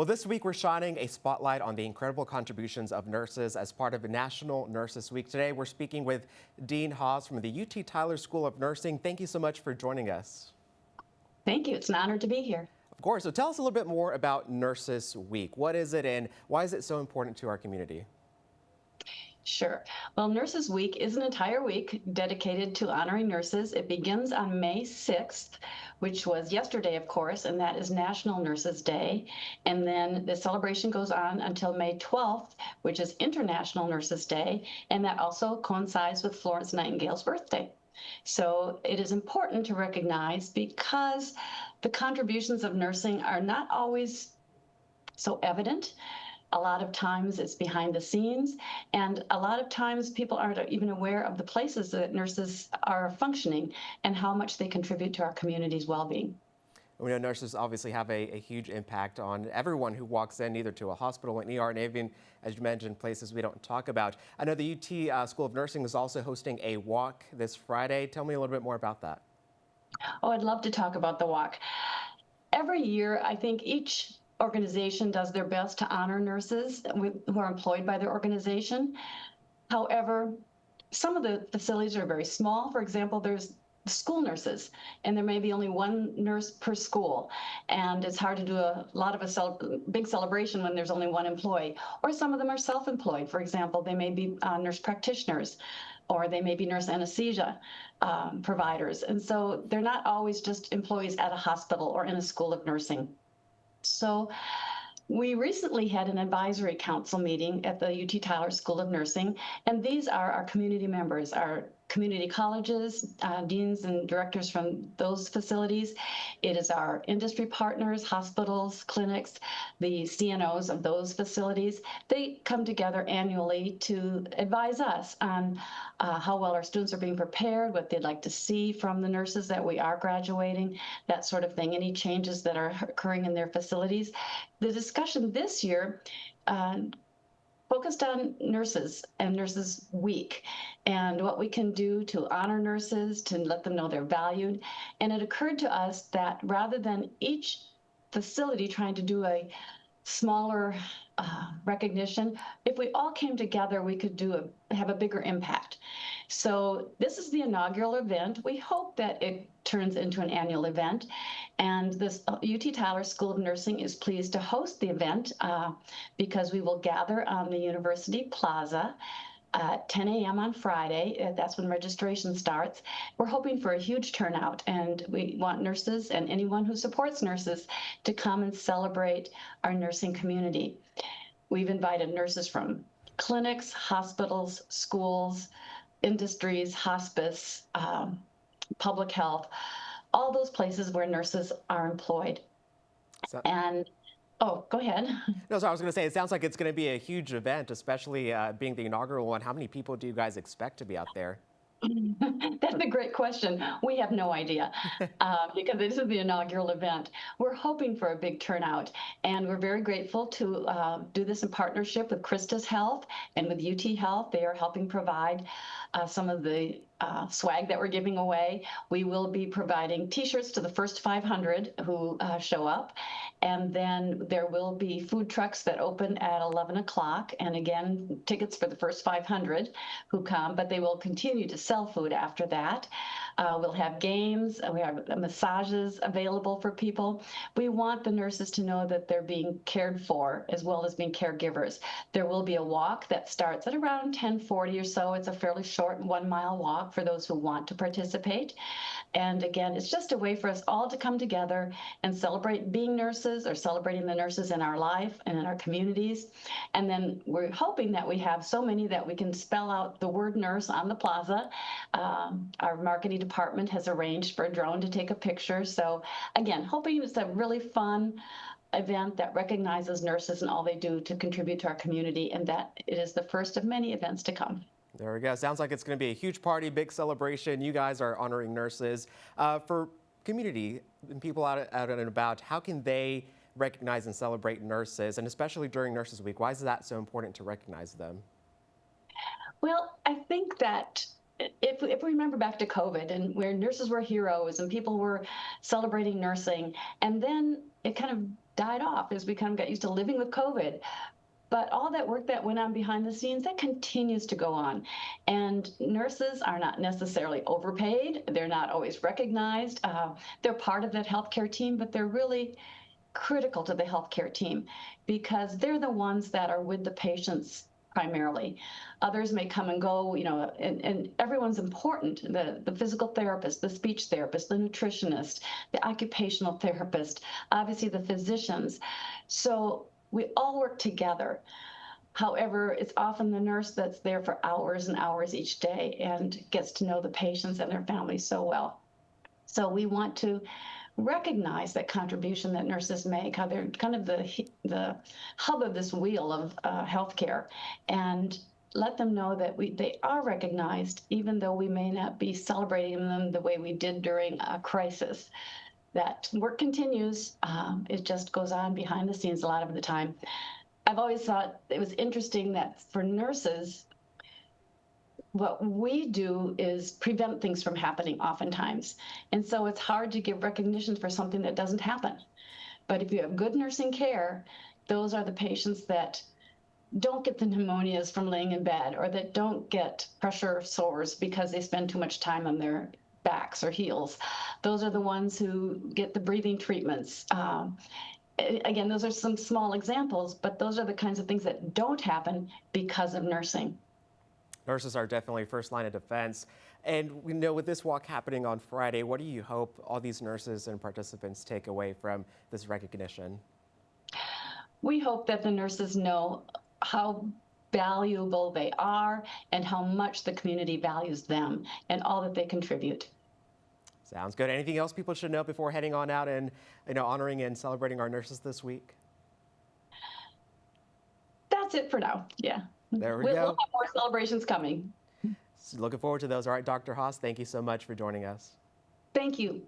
Well, this week we're shining a spotlight on the incredible contributions of nurses as part of National Nurses Week. Today we're speaking with Dean Haas from the UT Tyler School of Nursing. Thank you so much for joining us. Thank you. It's an honor to be here. Of course. So tell us a little bit more about Nurses Week. What is it and why is it so important to our community? Sure. Well, Nurses Week is an entire week dedicated to honoring nurses. It begins on May 6th, which was yesterday, of course, and that is National Nurses Day. And then the celebration goes on until May 12th, which is International Nurses Day, and that also coincides with Florence Nightingale's birthday. So it is important to recognize because the contributions of nursing are not always so evident. A lot of times it's behind the scenes, and a lot of times people aren't even aware of the places that nurses are functioning and how much they contribute to our community's well-being. We know nurses obviously have a huge impact on everyone who walks in, either to a hospital, an ER, and even, as you mentioned, places we don't talk about. I know the UT School of Nursing is also hosting a walk this Friday. Tell me a little bit more about that. Oh, I'd love to talk about the walk. Every year, I think each organization does their best to honor nurses who are employed by their organization. However, some of the facilities are very small. For example, there's school nurses, and there may be only one nurse per school, and it's hard to do a lot of a big celebration when there's only one employee. Or some of them are self-employed. For example, they may be nurse practitioners, or they may be nurse anesthesia providers, and so they're not always just employees at a hospital or in a school of nursing. So we recently had an advisory council meeting at the UT Tyler School of Nursing, and these are our community members, our community colleges, deans and directors from those facilities. It is our industry partners, hospitals, clinics, the CNOs of those facilities. They come together annually to advise us on how well our students are being prepared, what they'd like to see from the nurses that we are graduating, that sort of thing, any changes that are occurring in their facilities. The discussion this year focused on nurses and Nurses Week and what we can do to honor nurses, to let them know they're valued. And it occurred to us that rather than each facility trying to do a smaller recognition, if we all came together, we could have a bigger impact. So this is the inaugural event. We hope that it turns into an annual event. And this UT Tyler School of Nursing is pleased to host the event because we will gather on the University Plaza at 10 a.m. on Friday. That's when registration starts. We're hoping for a huge turnout, and we want nurses and anyone who supports nurses to come and celebrate our nursing community. We've invited nurses from clinics, hospitals, schools, industries, hospice, public health, all those places where nurses are employed. Oh, go ahead. No, so I was going to say, it sounds like it's going to be a huge event, especially being the inaugural one. How many people do you guys expect to be out there? That's a great question. We have no idea because this is the inaugural event. We're hoping for a big turnout, and we're very grateful to do this in partnership with Christus Health and with UT Health. They are helping provide some of the swag that we're giving away. We will be providing t-shirts to the first 500 who show up, and then there will be food trucks that open at 11 o'clock, and again, tickets for the first 500 who come, but they will continue to sell food after that. We'll have games, we have massages available for people. We want the nurses to know that they're being cared for as well as being caregivers. There will be a walk that starts at around 10:40 or so. It's a fairly short 1-mile walk for those who want to participate. And again, it's just a way for us all to come together and celebrate being nurses or celebrating the nurses in our life and in our communities. And then we're hoping that we have so many that we can spell out the word nurse on the plaza. Our marketing department has arranged for a drone to take a picture. So again, hoping it's a really fun event that recognizes nurses and all they do to contribute to our community, and that it is the first of many events to come. There we go. Sounds like it's going to be a huge party, big celebration. You guys are honoring nurses. For community and people out and about, how can they recognize and celebrate nurses, and especially during Nurses Week? Why is that so important to recognize them? Well, I think that if we remember back to COVID and where nurses were heroes and people were celebrating nursing, and then it kind of died off as we kind of got used to living with COVID. But all that work that went on behind the scenes, that continues to go on. And nurses are not necessarily overpaid. They're not always recognized. They're part of that healthcare team, but they're really critical to the healthcare team because they're the ones that are with the patients primarily. Others may come and go, and everyone's important. The physical therapist, the speech therapist, the nutritionist, the occupational therapist, obviously the physicians. So we all work together. However, it's often the nurse that's there for hours and hours each day and gets to know the patients and their families so well. So we want to recognize that contribution that nurses make, how they're kind of the hub of this wheel of healthcare, and let them know that they are recognized, even though we may not be celebrating them the way we did during a crisis. That work continues. It just goes on behind the scenes a lot of the time. I've always thought it was interesting that for nurses, what we do is prevent things from happening oftentimes. And so it's hard to give recognition for something that doesn't happen. But if you have good nursing care, those are the patients that don't get the pneumonias from laying in bed, or that don't get pressure sores because they spend too much time on their backs or heels. Those are the ones who get the breathing treatments. Again, those are some small examples, but those are the kinds of things that don't happen because of nursing. Nurses are definitely first line of defense. And we know with this walk happening on Friday, what do you hope all these nurses and participants take away from this recognition? We hope that the nurses know how valuable they are and how much the community values them and all that they contribute. Sounds good. Anything else people should know before heading on out and honoring and celebrating our nurses this week? That's it for now. Yeah. There we We'll go. have more celebrations coming. Looking forward to those. All right, Dr. Haas, thank you so much for joining us. Thank you.